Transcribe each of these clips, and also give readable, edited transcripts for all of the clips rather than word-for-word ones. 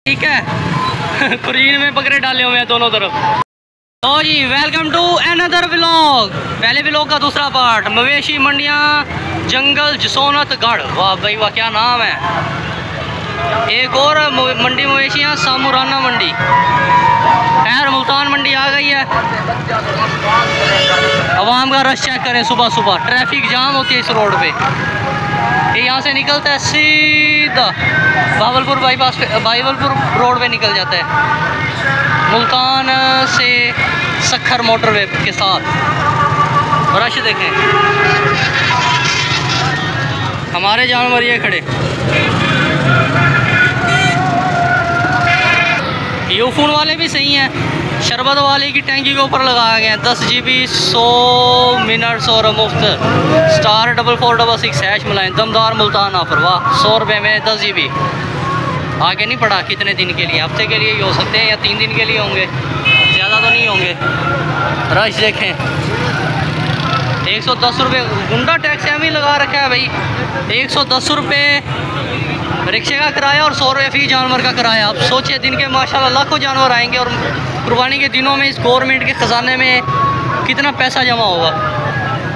ठीक है। कुरीन में बकरे डाले हुए हैं दोनों तरफ। तो जी वेलकम टू अनदर व्लॉग। पहले व्लॉग का दूसरा पार्ट, मवेशी मंडियाँ जंगल जसोनतगढ़। वाह भाई वाह, क्या नाम है। एक और मंडी मवेशियाँ सामुराना मंडी। खैर मुल्तान मंडी आ गई है। आवाम का रश चेक करें, सुबह सुबह ट्रैफिक जाम होती है इस रोड पे। ये यहाँ से निकलता है सीधा भावलपुर बाईपास पे, भावलपुर रोड पे निकल जाता है मुल्तान से सखर मोटरवे के साथ। रश देखें, हमारे जानवर ये खड़े। यूफोन वाले भी सही हैं। शरबत वाले की टैंकी के ऊपर लगाया गया है 10 GB 100 मिनट्स और मुफ्त। स्टार 4466 हैश मिलाएँ, दमदार मुल्तान ऑफर। वाह, 100 रुपये में 10 GB। आगे नहीं पड़ा कितने दिन के लिए, हफ्ते के लिए ही हो सकते हैं या 3 दिन के लिए होंगे, ज़्यादा तो नहीं होंगे। रश देखें, 110 रुपये गुंडा टैक्स हमें लगा रखा है भाई। 110 रुपये रिक्शे का किराया और 100 रुपये फी जानवर का किराया। आप सोचिए, दिन के माशाल्लाह लाखों जानवर आएंगे और कुर्बानी के दिनों में इस गवर्नमेंट के ख़जाने में कितना पैसा जमा होगा।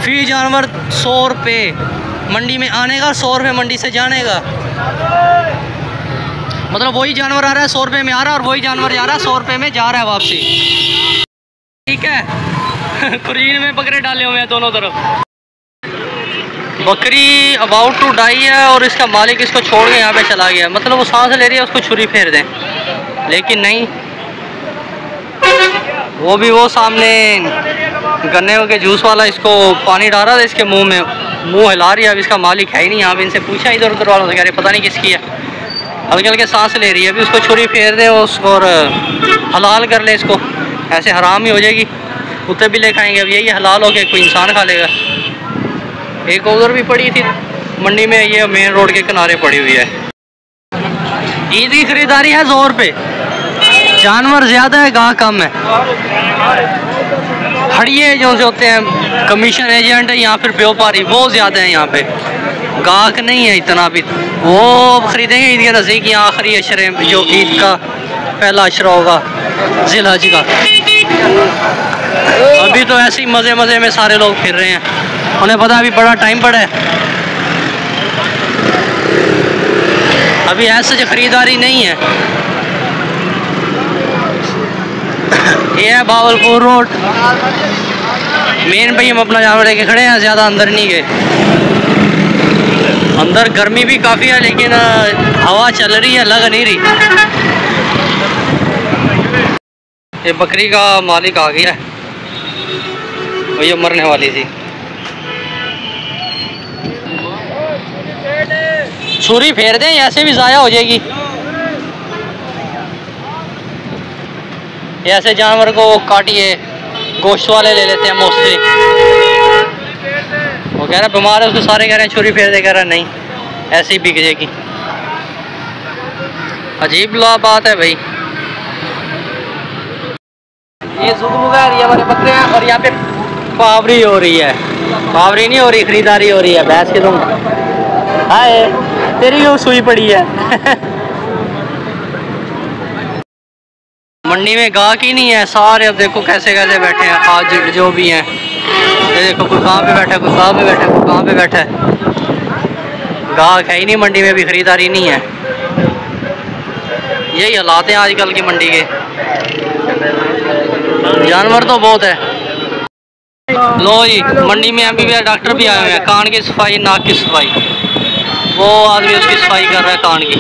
फी जानवर 100 रुपये मंडी में आने का, 100 रुपये मंडी से जाने का। मतलब वही जानवर आ रहा है 100 रुपये में आ रहा है और वही जानवर जा रहा है 100 रुपये में जा रहा है वापसी। ठीक है। कुरीन में बकरे डाले हुए हैं दोनों तरफ। बकरी अबाउट टू डाई है और इसका मालिक इसको छोड़ के यहाँ पे चला गया। मतलब वो सांस ले रही है, उसको छुरी फेर दें, लेकिन नहीं, वो सामने गन्ने के जूस वाला इसको पानी डाल रहा था इसके मुंह में, मुंह हिला रही है। अब इसका मालिक है ही नहीं यहाँ पे। इनसे पूछा इधर उधर वालों से, कह रहे पता नहीं किसकी है। हल्के हल्के सांस ले रही है। अभी उसको छुरी फेर दे उसको और हलाल कर ले इसको, ऐसे हराम ही हो जाएगी। कुत्ते भी ले खाएंगे, अब यही हलाल हो के कोई इंसान खा लेगा। एक उधर भी पड़ी थी मंडी में, ये मेन रोड के किनारे पड़ी हुई है। ईद की खरीदारी है जोर पे, जानवर ज़्यादा है, गाह कम है। हड़िए जो होते हैं कमीशन एजेंट या फिर व्यापारी, वो ज़्यादा है यहाँ पे। गाहक नहीं है इतना भी। वो ख़रीदेंगे ईद के नज़दीक या आखिरी अशरे, जो ईद का पहला अशरा होगा ज़िलहज का। अभी तो ऐसे ही मज़े मज़े में सारे लोग फिर रहे हैं, उन्हें पता अभी बड़ा टाइम पड़ा है। अभी ऐसे जो ख़रीदारी नहीं है। ये है भावलपुर रोड मेन पे। हम अपना जानवर लेके खड़े हैं, ज़्यादा अंदर नहीं गए। अंदर गर्मी भी काफ़ी है, लेकिन हवा चल रही है, लग नहीं रही। ये बकरी का मालिक आ गया है, ये मरने वाली थी। छुरी फेर दें, ऐसे भी ज़ाया हो जाएगी। ऐसे जानवर को काटिए, गोश्त वाले ले लेते हैं मोस्टली। वो कह रहा है बीमार है, उसको सारे कह रहे हैं छुरी फेर दे, कह रहा है नहीं, ऐसे ही बिक जाएगी। अजीब बात है भाई। ये सुबह रही है हमारे बकरे हैं और यहाँ पे पावरी हो रही है। पावरी नहीं हो रही, खरीदारी हो रही है। भैंस की तुम हाय, तेरी वो सुई पड़ी है। मंडी में गाहक ही नहीं है सारे। अब देखो कैसे कैसे बैठे हैं आज जो भी हैं। ये देखो, कोई कहाँ पे बैठा है, कोई कहाँ पे बैठा है, कोई कहाँ पे बैठा है। गाहक है ही नहीं मंडी में, भी खरीदारी नहीं है। यही हालात हैं आजकल की मंडी के। जानवर तो बहुत है। लो जी, मंडी में MBBS डॉक्टर भी आए हुए हैं। कान की सफाई, नाक की सफाई, वो आदमी उसकी सफाई कर रहा है कान की।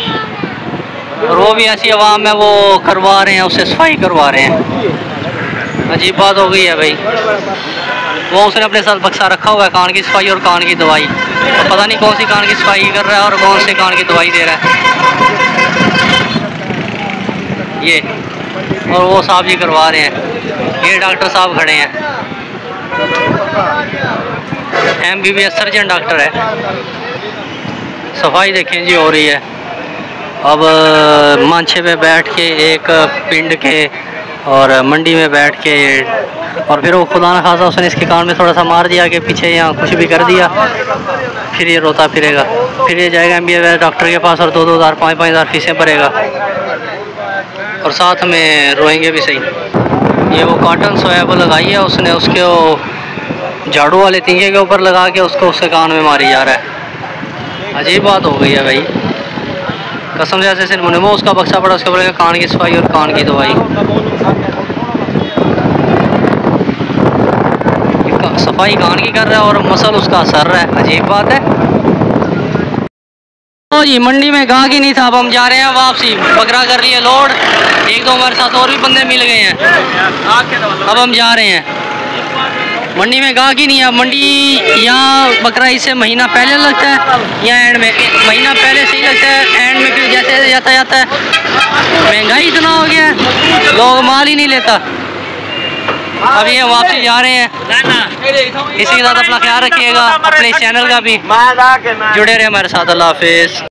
और वो भी ऐसी आवाम है, वो करवा रहे हैं, उससे सफाई करवा रहे हैं। अजीब बात हो गई है भाई। वो उसने अपने साथ बक्सा रखा हुआ है कान की सफाई और कान की दवाई। तो पता नहीं कौन सी कान की सफाई कर रहा है और कौन से कान की दवाई दे रहा है ये। और वो साहब जी करवा रहे हैं। ये डॉक्टर साहब खड़े हैं, MBBS सर्जन डॉक्टर है। सफाई देखें जी हो रही है। अब मांछे पे बैठ के एक पिंड के और मंडी में बैठ के, और फिर वो खुदा न खासा उसने इसके कान में थोड़ा सा मार दिया कि पीछे यहाँ कुछ भी कर दिया, फिर ये रोता फिरेगा। फिर ये जाएगा MBBS डॉक्टर के पास और 2-2 हज़ार 5-5 हज़ार फीसें भरेगा। और साथ में रोएंगे भी सही। ये वो कॉटन सोयाबो लगाई है उसने, उसके वो झाड़ू वाले तीखे के ऊपर लगा के उसको उसके कान में मारी जा रहा है। अजीब बात हो गई है भाई, कसम से ऐसे मुझे उसका बक्सा पड़ा, उसके ऊपर कान की सफाई और कान की दवाई, सफाई कान की कर रहा है और मसल उसका असर रहा है। अजीब बात है। तो जी मंडी में गाहक ही नहीं था, अब हम जा रहे हैं वापसी, बकरा कर लिए लोड, एक दो हमारे साथ और भी बंदे मिल गए हैं, अब हम जा रहे हैं। मंडी में गाहक ही नहीं है। मंडी यहाँ बकरा इससे महीना पहले लगता है या एंड में, महीना पहले सही लगता है, एंड में फिर जैसे जाता जाता है। महंगाई इतना हो गया है, लोग माल ही नहीं लेता। अब ये वापसी जा रहे हैं। इसी के साथ अपना ख्याल रखिएगा, अपने चैनल का भी जुड़े रहे हमारे साथ। अल्लाह हाफिज़।